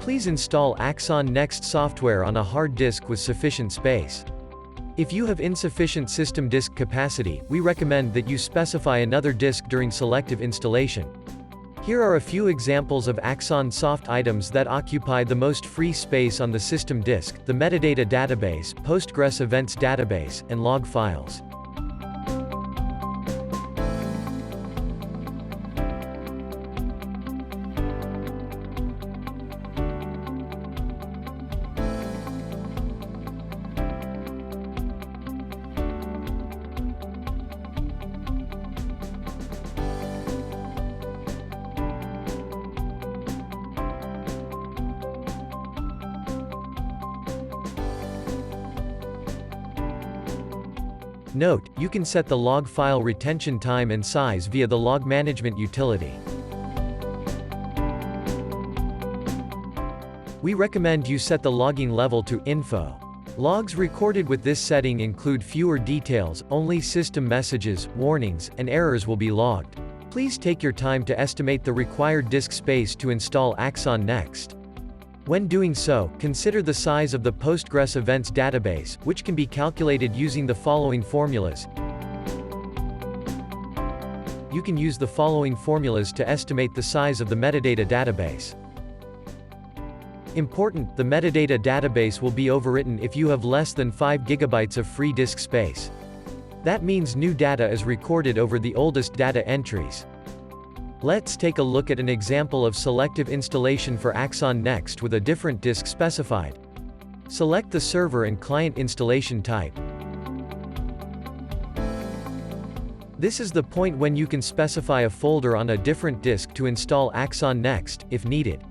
Please install Axxon Next software on a hard disk with sufficient space. If you have insufficient system disk capacity, we recommend that you specify another disk during selective installation. Here are a few examples of AxxonSoft items that occupy the most free space on the system disk: the metadata database, Postgres events database, and log files. Note, you can set the log file retention time and size via the log management utility. We recommend you set the logging level to info. Logs recorded with this setting include fewer details, only system messages, warnings, and errors will be logged. Please take your time to estimate the required disk space to install Axxon Next. When doing so, consider the size of the Postgres events database, which can be calculated using the following formulas. You can use the following formulas to estimate the size of the metadata database. Important: the metadata database will be overwritten if you have less than 5 GB of free disk space. That means new data is recorded over the oldest data entries. Let's take a look at an example of selective installation for Axxon Next with a different disk specified. Select the server and client installation type. This is the point when you can specify a folder on a different disk to install Axxon Next, if needed.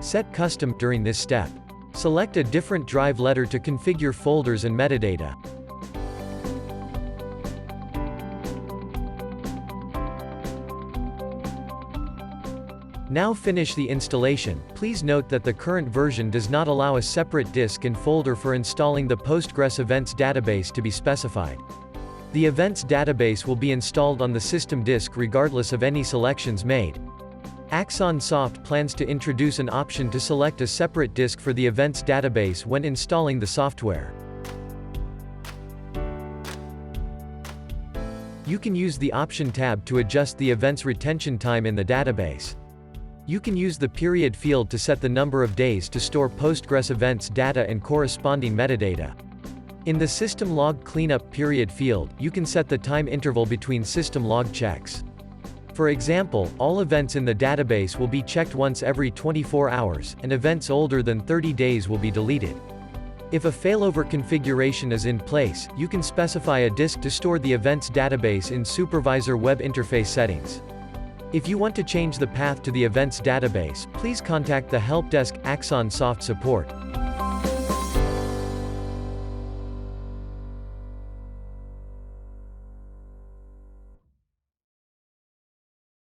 Set custom. During this step, select a different drive letter to configure folders and metadata. Now finish the installation. Please note that the current version does not allow a separate disk and folder for installing the Postgres events database to be specified. The events database will be installed on the system disk regardless of any selections made. AxxonSoft plans to introduce an option to select a separate disk for the events database when installing the software. You can use the Option tab to adjust the events retention time in the database. You can use the period field to set the number of days to store Postgres events data and corresponding metadata. In the System Log Cleanup period field, you can set the time interval between system log checks. For example, all events in the database will be checked once every 24 hours, and events older than 30 days will be deleted. If a failover configuration is in place, you can specify a disk to store the events database in Supervisor Web Interface settings. If you want to change the path to the events database, please contact the help desk AxxonSoft support.